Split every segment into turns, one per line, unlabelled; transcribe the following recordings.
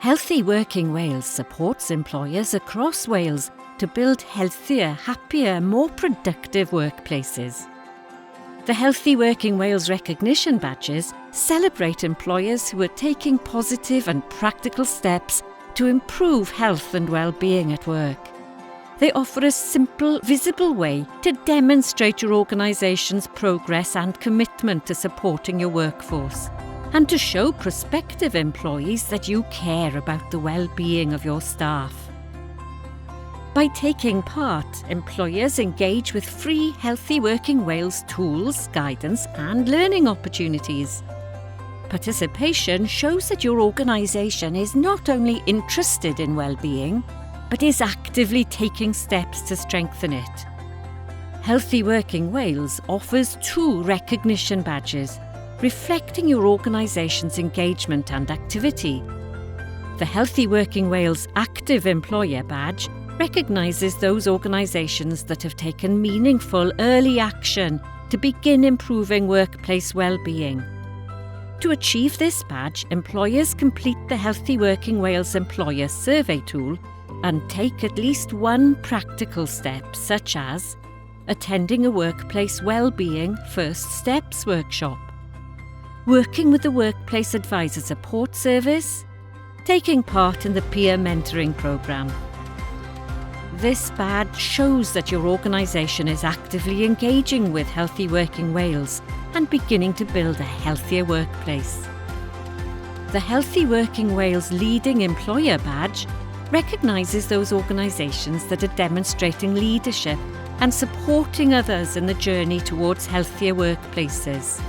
Healthy Working Wales supports employers across Wales to build healthier, happier, more productive workplaces. The Healthy Working Wales recognition badges celebrate employers who are taking positive and practical steps to improve health and well-being at work. They offer a simple, visible way to demonstrate your organisation's progress and commitment to supporting your workforce, and to show prospective employees that you care about the well-being of your staff. By taking part, employers engage with free Healthy Working Wales tools, guidance and learning opportunities. Participation shows that your organisation is not only interested in well-being, but is actively taking steps to strengthen it. Healthy Working Wales offers 2 recognition badges, reflecting your organisation's engagement and activity. The Healthy Working Wales Active Employer Badge recognises those organisations that have taken meaningful early action to begin improving workplace well-being. To achieve this badge, employers complete the Healthy Working Wales Employer Survey tool and take at least one practical step, such as attending a workplace well-being First Steps workshop, working with the Workplace Advisor Support Service, taking part in the peer mentoring programme. This badge shows that your organisation is actively engaging with Healthy Working Wales and beginning to build a healthier workplace. The Healthy Working Wales Leading Employer Badge recognises those organisations that are demonstrating leadership and supporting others in the journey towards healthier workplaces.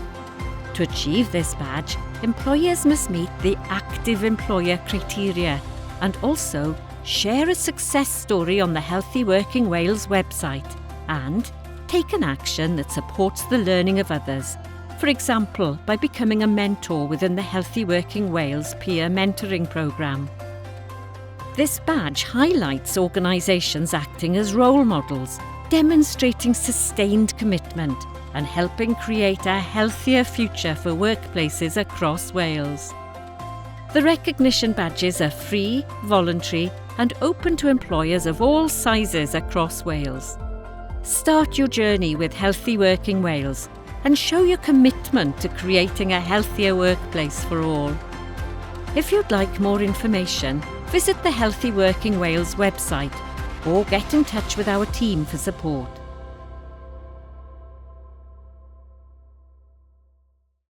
To achieve this badge, employers must meet the active employer criteria and also share a success story on the Healthy Working Wales website and take an action that supports the learning of others, for example by becoming a mentor within the Healthy Working Wales peer mentoring programme. This badge highlights organisations acting as role models, demonstrating sustained commitment and helping create a healthier future for workplaces across Wales. The recognition badges are free, voluntary and open to employers of all sizes across Wales. Start your journey with Healthy Working Wales and show your commitment to creating a healthier workplace for all. If you'd like more information, visit the Healthy Working Wales website or get in touch with our team for support.